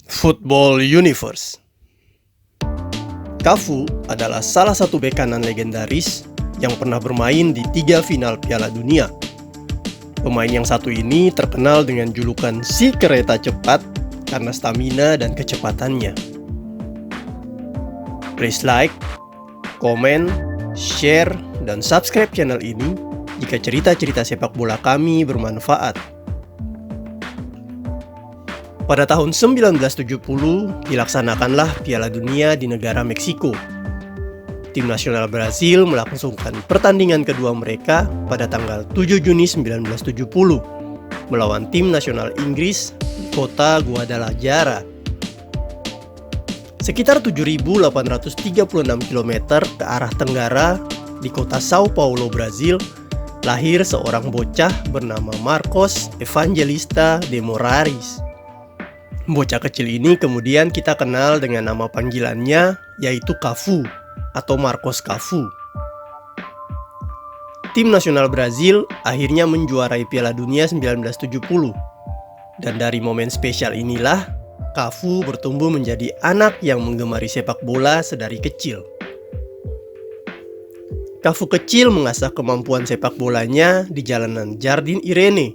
Football Universe. Cafu adalah salah satu bek kanan legendaris yang pernah bermain di 3 final Piala Dunia. Pemain yang satu ini terkenal dengan julukan si kereta cepat karena stamina dan kecepatannya. Please like, komen, share, dan subscribe channel ini jika cerita-cerita sepak bola kami bermanfaat. Pada tahun 1970, dilaksanakanlah Piala Dunia di negara Meksiko. Tim nasional Brazil melangsungkan pertandingan kedua mereka pada tanggal 7 Juni 1970 melawan tim nasional Inggris di kota Guadalajara. Sekitar 7.836 km ke arah tenggara di kota Sao Paulo, Brazil, lahir seorang bocah bernama Marcos Evangelista de Moraes. Bocah kecil ini kemudian kita kenal dengan nama panggilannya, yaitu Cafu atau Marcos Cafu. Tim nasional Brazil akhirnya menjuarai Piala Dunia 1970. Dan dari momen spesial inilah, Cafu bertumbuh menjadi anak yang menggemari sepak bola sedari kecil. Cafu kecil mengasah kemampuan sepak bolanya di jalanan Jardim Irene,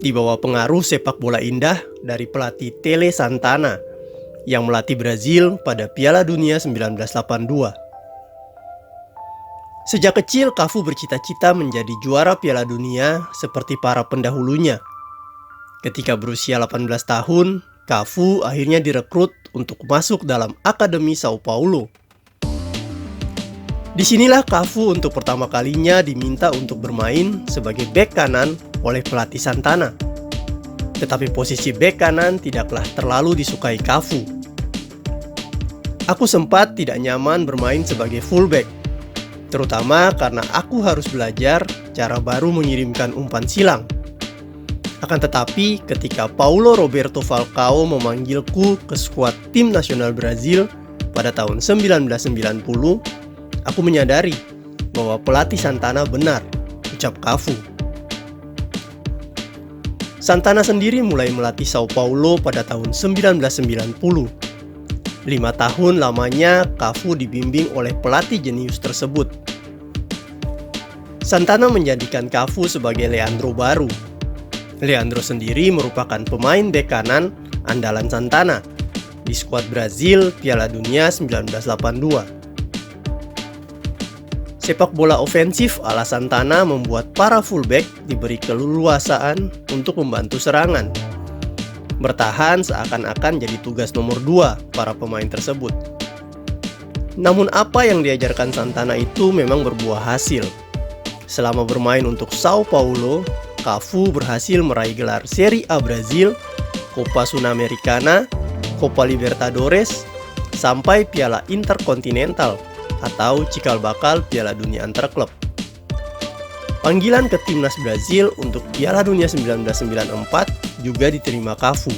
di bawah pengaruh sepak bola indah dari pelatih Tele Santana yang melatih Brazil pada Piala Dunia 1982. Sejak kecil, Cafu bercita-cita menjadi juara Piala Dunia seperti para pendahulunya. Ketika berusia 18 tahun, Cafu akhirnya direkrut untuk masuk dalam Akademi Sao Paulo. Disinilah Cafu untuk pertama kalinya diminta untuk bermain sebagai bek kanan oleh pelatih Santana. Tetapi posisi bek kanan tidaklah terlalu disukai Cafu. Aku sempat tidak nyaman bermain sebagai fullback, terutama karena aku harus belajar cara baru mengirimkan umpan silang. Akan tetapi ketika Paulo Roberto Falcao memanggilku ke skuad tim nasional Brazil pada tahun 1990, aku menyadari bahwa pelatih Santana benar, ucap Cafu. Santana sendiri mulai melatih Sao Paulo pada tahun 1990. 5 tahun lamanya Cafu dibimbing oleh pelatih jenius tersebut. Santana menjadikan Cafu sebagai Leandro baru. Leandro sendiri merupakan pemain bek kanan andalan Santana di skuad Brazil Piala Dunia 1982. Sepak bola ofensif ala Santana membuat para fullback diberi keleluasaan untuk membantu serangan. Bertahan seakan-akan jadi tugas nomor 2 para pemain tersebut. Namun apa yang diajarkan Santana itu memang berbuah hasil. Selama bermain untuk Sao Paulo, Cafu berhasil meraih gelar Serie A Brazil, Copa Sul-Americana, Copa Libertadores, sampai Piala Intercontinental atau cikal bakal Piala Dunia antar klub. Panggilan ke timnas Brazil untuk Piala Dunia 1994 juga diterima Cafu.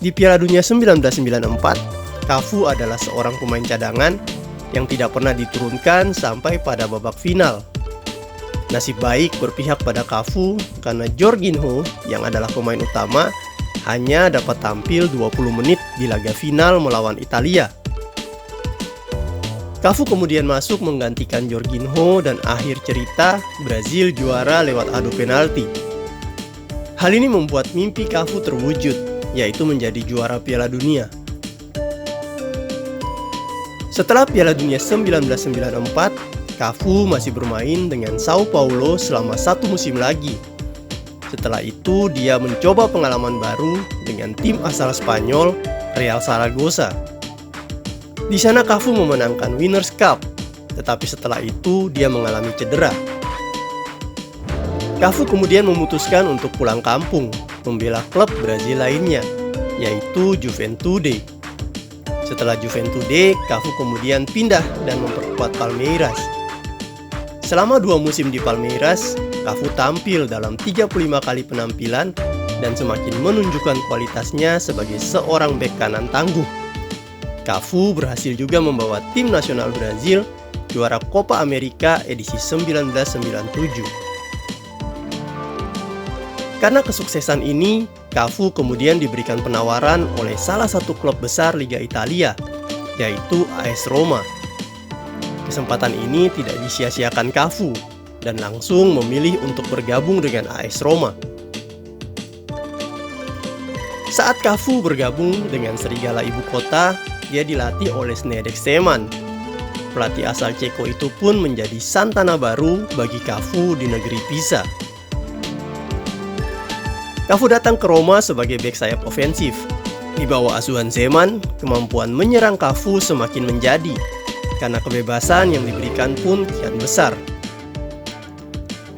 Di Piala Dunia 1994, Cafu adalah seorang pemain cadangan yang tidak pernah diturunkan sampai pada babak final. Nasib baik berpihak pada Cafu karena Jorginho yang adalah pemain utama hanya dapat tampil 20 menit di laga final melawan Italia. Cafu kemudian masuk menggantikan Jorginho dan akhir cerita Brazil juara lewat adu penalti. Hal ini membuat mimpi Cafu terwujud, yaitu menjadi juara Piala Dunia. Setelah Piala Dunia 1994, Cafu masih bermain dengan Sao Paulo selama 1 musim lagi. Setelah itu dia mencoba pengalaman baru dengan tim asal Spanyol Real Zaragoza. Di sana Cafu memenangkan Winners' Cup, tetapi setelah itu dia mengalami cedera. Cafu kemudian memutuskan untuk pulang kampung, membela klub Brazil lainnya, yaitu Juventude. Setelah Juventude, Cafu kemudian pindah dan memperkuat Palmeiras. Selama 2 musim di Palmeiras, Cafu tampil dalam 35 kali penampilan dan semakin menunjukkan kualitasnya sebagai seorang bek kanan tangguh. Cafu berhasil juga membawa tim nasional Brazil juara Copa America edisi 1997. Karena kesuksesan ini, Cafu kemudian diberikan penawaran oleh salah satu klub besar Liga Italia, yaitu AS Roma. Kesempatan ini tidak disia-siakan Cafu dan langsung memilih untuk bergabung dengan AS Roma. Saat Cafu bergabung dengan Serigala Ibu Kota, dia dilatih oleh Zdeněk Zeman. Pelatih asal Ceko itu pun menjadi Santana baru bagi Cafu di negeri Pisa. Cafu datang ke Roma sebagai bek sayap ofensif. Di bawah asuhan Zeman, kemampuan menyerang Cafu semakin menjadi, karena kebebasan yang diberikan pun kian besar.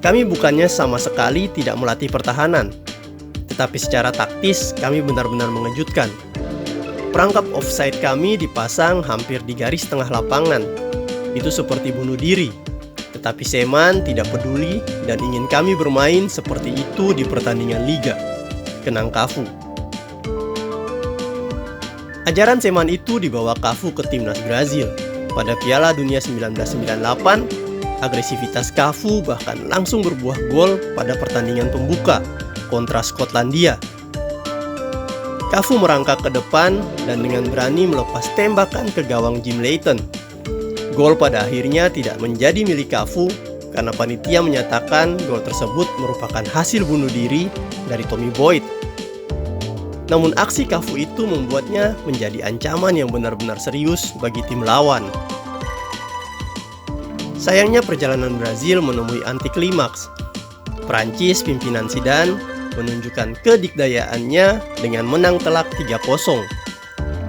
Kami bukannya sama sekali tidak melatih pertahanan, tetapi secara taktis kami benar-benar mengejutkan. Perangkap offside kami dipasang hampir di garis tengah lapangan. Itu seperti bunuh diri. Tetapi Zeman tidak peduli dan ingin kami bermain seperti itu di pertandingan liga, kenang Cafu. Ajaran Zeman itu dibawa Cafu ke timnas Brazil. Pada Piala Dunia 1998, agresivitas Cafu bahkan langsung berbuah gol pada pertandingan pembuka kontra Skotlandia. Cafu merangkak ke depan dan dengan berani melepas tembakan ke gawang Jim Leighton. Gol pada akhirnya tidak menjadi milik Cafu karena panitia menyatakan gol tersebut merupakan hasil bunuh diri dari Tommy Boyd. Namun aksi Cafu itu membuatnya menjadi ancaman yang benar-benar serius bagi tim lawan. Sayangnya perjalanan Brazil menemui anti klimaks. Prancis pimpinan Zidane menunjukkan kedikdayaannya dengan menang telak 3-0.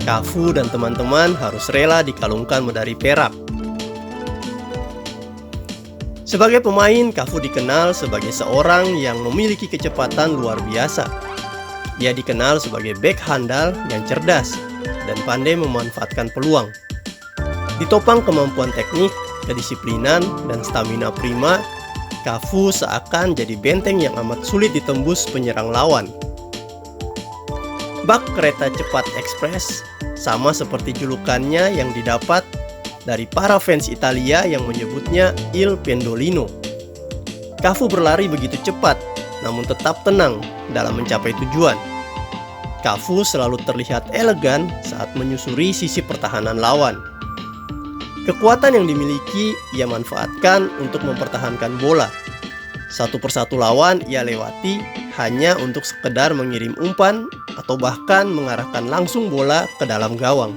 Cafu dan teman-teman harus rela dikalungkan medali perak. Sebagai pemain, Cafu dikenal sebagai seorang yang memiliki kecepatan luar biasa. Dia dikenal sebagai bek handal yang cerdas dan pandai memanfaatkan peluang. Ditopang kemampuan teknik, kedisiplinan, dan stamina prima, Cafu seakan jadi benteng yang amat sulit ditembus penyerang lawan. Bak kereta cepat ekspres sama seperti julukannya yang didapat dari para fans Italia yang menyebutnya Il Pendolino. Cafu berlari begitu cepat, namun tetap tenang dalam mencapai tujuan. Cafu selalu terlihat elegan saat menyusuri sisi pertahanan lawan. Kekuatan yang dimiliki ia manfaatkan untuk mempertahankan bola. Satu persatu lawan ia lewati hanya untuk sekedar mengirim umpan atau bahkan mengarahkan langsung bola ke dalam gawang.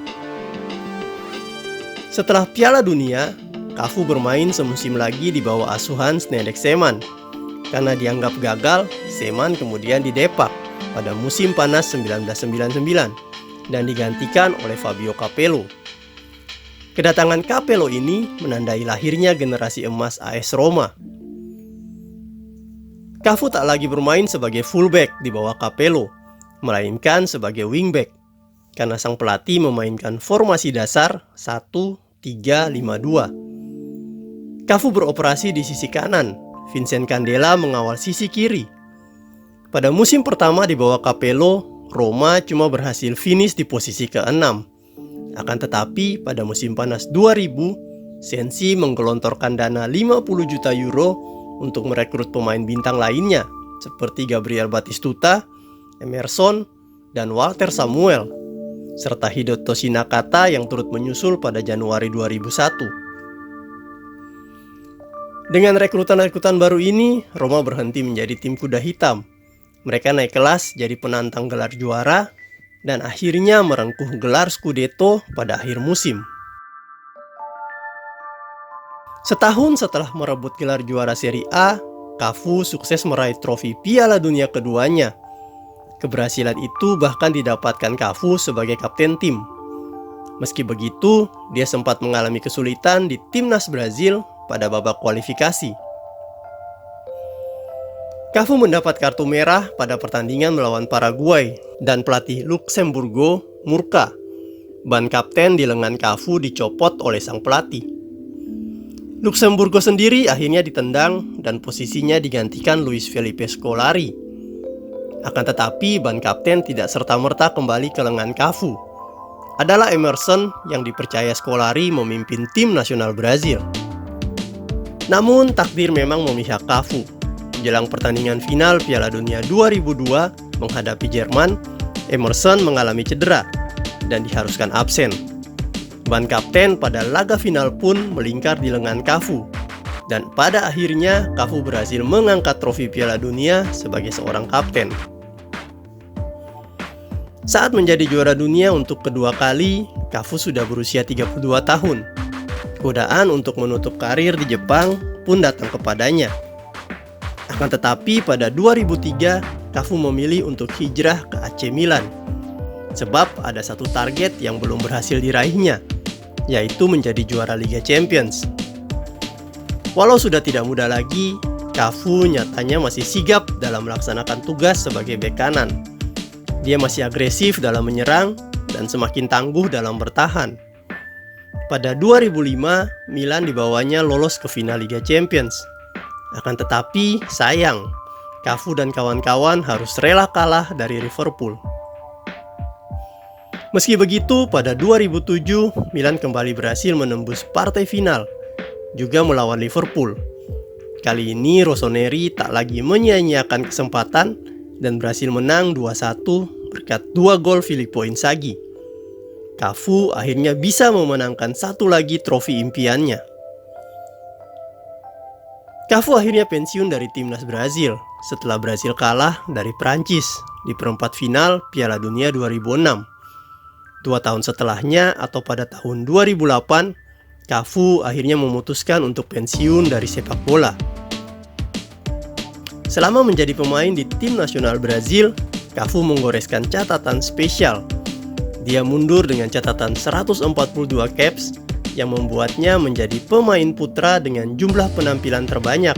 Setelah Piala Dunia, Cafu bermain semusim lagi di bawah asuhan Zdeněk Zeman. Karena dianggap gagal, Zeman kemudian didepak pada musim panas 1999 dan digantikan oleh Fabio Capello. Kedatangan Capello ini menandai lahirnya generasi emas AS Roma. Cafu tak lagi bermain sebagai fullback di bawah Capello, melainkan sebagai wingback. Karena sang pelatih memainkan formasi dasar 1-3-5-2. Cafu beroperasi di sisi kanan, Vincent Candela mengawal sisi kiri. Pada musim pertama di bawah Capello, Roma cuma berhasil finish di posisi ke-6. Akan tetapi pada musim panas 2000, Sensi menggelontorkan dana 50 juta euro untuk merekrut pemain bintang lainnya seperti Gabriel Batistuta, Emerson, dan Walter Samuel, serta Hideyoshi Nakata yang turut menyusul pada Januari 2001. Dengan rekrutan-rekrutan baru ini, Roma berhenti menjadi tim kuda hitam. Mereka naik kelas jadi penantang gelar juara dan akhirnya merengkuh gelar Scudetto pada akhir musim. Setahun setelah merebut gelar juara Serie A, Cafu sukses meraih trofi Piala Dunia keduanya. Keberhasilan itu bahkan didapatkan Cafu sebagai kapten tim. Meski begitu, dia sempat mengalami kesulitan di timnas Brazil pada babak kualifikasi. Cafu mendapat kartu merah pada pertandingan melawan Paraguay dan pelatih Luxemburgo murka. Ban kapten di lengan Cafu dicopot oleh sang pelatih. Luxemburgo sendiri akhirnya ditendang dan posisinya digantikan Luis Felipe Scolari. Akan tetapi ban kapten tidak serta-merta kembali ke lengan Cafu. Adalah Emerson yang dipercaya Scolari memimpin tim nasional Brazil. Namun takdir memang memihak Cafu. jelang pertandingan final Piala Dunia 2002 menghadapi Jerman, Emerson mengalami cedera dan diharuskan absen. Ban kapten pada laga final pun melingkar di lengan Cafu. Dan pada akhirnya Cafu berhasil mengangkat trofi Piala Dunia sebagai seorang kapten. Saat menjadi juara dunia untuk kedua kali, Cafu sudah berusia 32 tahun. Godaan untuk menutup karir di Jepang pun datang kepadanya. Akan tetapi pada 2003, Cafu memilih untuk hijrah ke AC Milan. Sebab ada satu target yang belum berhasil diraihnya, yaitu menjadi juara Liga Champions. Walau sudah tidak muda lagi, Cafu nyatanya masih sigap dalam melaksanakan tugas sebagai bek kanan. Dia masih agresif dalam menyerang dan semakin tangguh dalam bertahan. Pada 2005, Milan dibawanya lolos ke final Liga Champions. Akan tetapi, sayang, Cafu dan kawan-kawan harus rela kalah dari Liverpool. Meski begitu, pada 2007, Milan kembali berhasil menembus partai final, juga melawan Liverpool. Kali ini Rossoneri tak lagi menyia-nyiakan kesempatan dan berhasil menang 2-1 berkat 2 gol Filippo Inzaghi. Cafu akhirnya bisa memenangkan satu lagi trofi impiannya. Cafu akhirnya pensiun dari timnas Brazil setelah berhasil kalah dari Prancis di perempat final Piala Dunia 2006. 2 tahun setelahnya atau pada tahun 2008, Cafu akhirnya memutuskan untuk pensiun dari sepak bola. Selama menjadi pemain di tim nasional Brazil, Cafu menggoreskan catatan spesial. Dia mundur dengan catatan 142 caps yang membuatnya menjadi pemain putra dengan jumlah penampilan terbanyak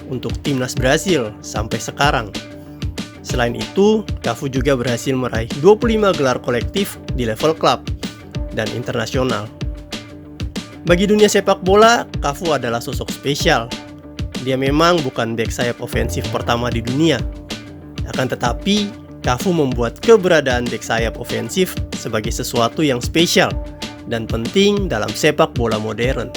untuk timnas Brazil sampai sekarang. Selain itu, Cafu juga berhasil meraih 25 gelar kolektif di level klub dan internasional. Bagi dunia sepak bola, Cafu adalah sosok spesial. Dia memang bukan bek sayap ofensif pertama di dunia. Akan tetapi, Cafu membuat keberadaan bek sayap ofensif sebagai sesuatu yang spesial dan penting dalam sepak bola modern.